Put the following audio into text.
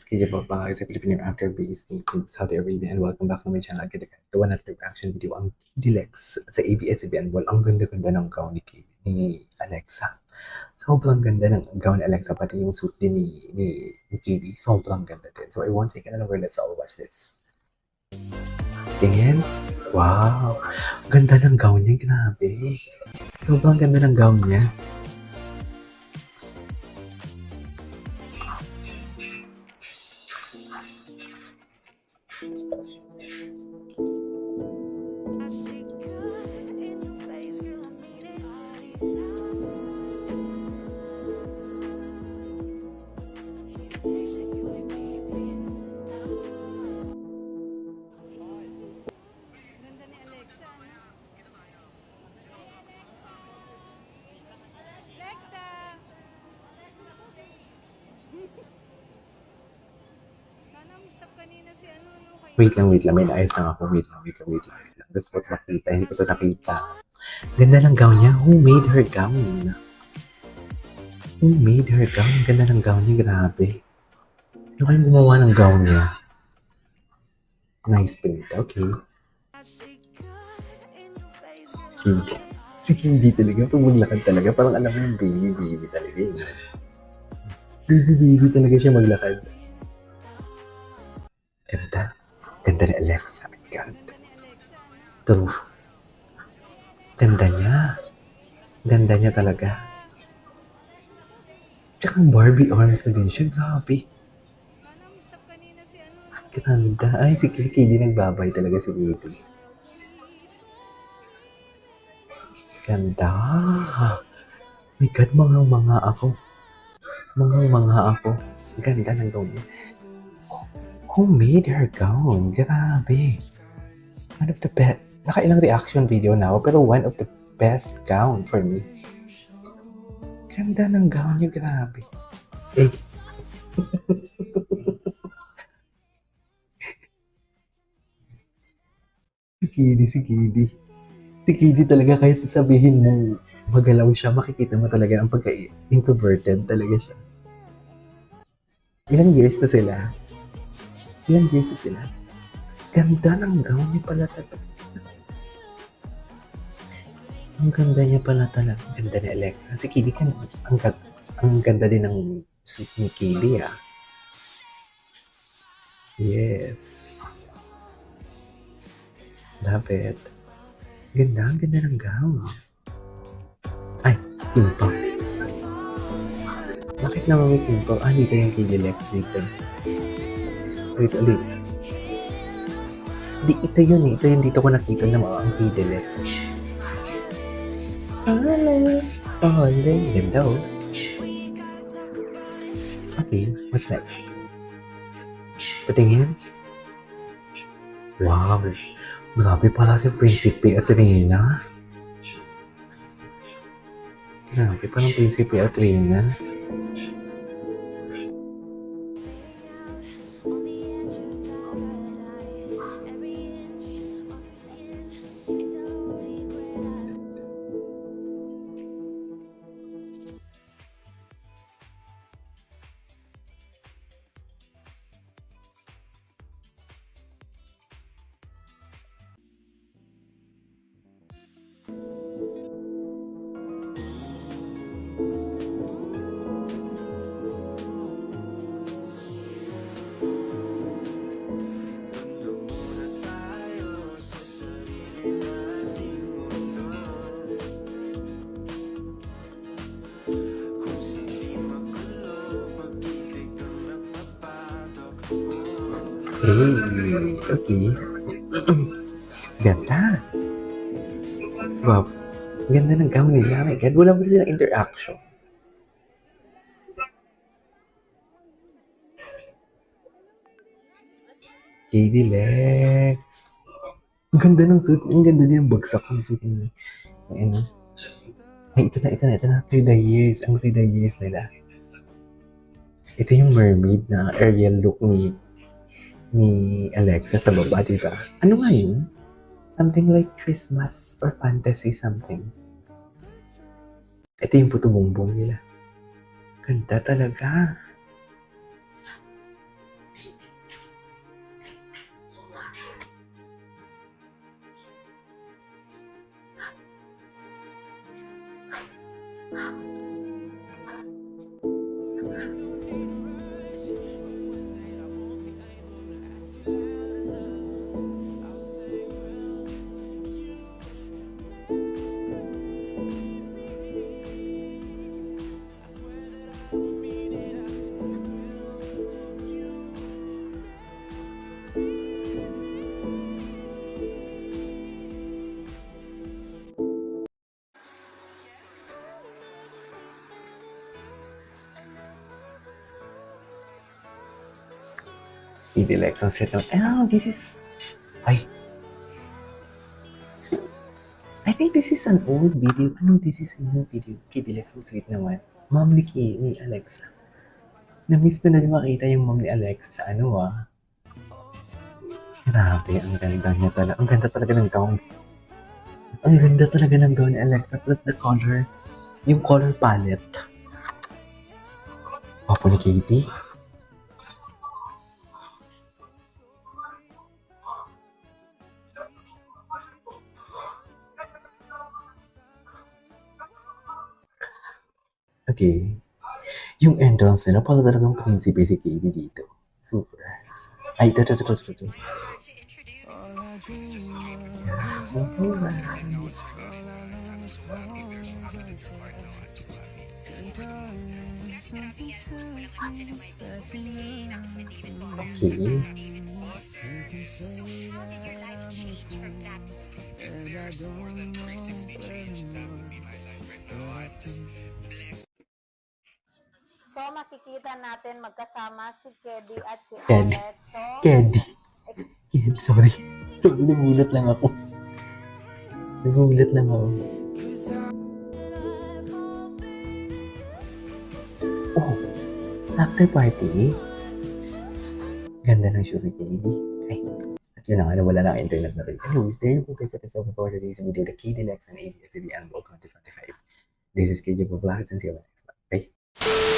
K-pop sa Filipino actor based in Saudi Arabia, and welcome back to my channel. Gawa natin reaction video ang Dilex sa ABS-CBN. Well, ang ganda-ganda ng gown ni Alexa. Sobrang ganda ng gown ni Alexa, pati yung suit din ni KB. Sobrang ganda din. So I won't take another word. Let's all watch this. Tingin. Wow. Ganda ng gown niya. Grabe. Sobrang ganda ng gown niya. Wait lang. May naayos lang ako. Wait lang. Gusto ko ito nakita. Hindi ko ito nakita. Ganda ng gown niya. Who made her gown? Ganda ng gown niya. Grabe. Sino kayong gumawa ng gown niya? Nice print. Okay. Si Kindy talaga. Pag maglakad talaga, parang alam mo yung baby talaga yun. Baby talaga siya maglakad. Ganda ni Alexa. My God. True. Ganda niya talaga. Tsaka Barbie arms na din siya. Grabe. Ganda. Ay, si KD nagbabay talaga si KD. Ganda. My God, mga ako. Ganda ng gown niya. Who made her gown? Grabe. One of the best. Nakailang reaction video na ako, pero one of the best gown for me. Ganda ng gown niya. Grabe. Eh. Si Kiddy talaga, kahit sabihin mo magalaw siya, makikita mo talaga ang pagka-introverted talaga siya. Ilang years na sila? Ganda ng gown niya pala talaga. Ang ganda niya pala talaga. Ganda ni Alexa. Si Kiddy ang ganda din ng suit ni Kiddy, ah. Yes. Love it. Ang ganda ng gown. Ay, Kimpo. Bakit naman may Kimpo? Dito yung kay Lex dito. Wait, ulit. Ito yun dito ko nakita na ang kay Lex. Ganda oh. Okay, what's next? Patingin. Wow. Grabe pala si Prinsipe Atrina. Okay. Ganda. Wow. Ganda ng gown nila. My God, wala ba silang interaction? KD Lex. Ang ganda ng suit. Ang ganda din ng bagsak ng suit nila. Ayan. Ay, ito na. 3 years. Ang 3 years nila. Ito yung mermaid na Ariel look ni Alexa sa baba, diba? Ano nga yun? Something like Christmas or fantasy something. Ito yung puto bongbong nila. Ganda talaga. KD Lex, ang set naman. Oh, this is... Ay. I think this is an old video. Ano, this is a new video. KD Lex, ang sweet naman. Mom ni Alexa. Na-miss ko na din makita yung mom ni Alexa sa ano Grabe, ang ganda niya talaga. Ang ganda talaga ng gown. Ang ganda talaga ng gown ni Alexa. Plus the color. Yung color palette. Wapo ni Katie. Okay. Yung entrance nila, para talagang prinsipe si Katie dito. Super. Ay, ito. Okay. So, makikita natin magkasama si Kedi at si Kedi. Alex. So, Kedi. Sorry. Sorry, nagulat lang ako. Oh, after party. Ganda ng shoes ni Kedi. Ay, at yun na nga, wala na ang internet natin. Anyways, there you go guys. That is all for today's video. The KD Lex and ABS-CBN Ball 2025. This is KJ Vlogs and see you next time. Bye.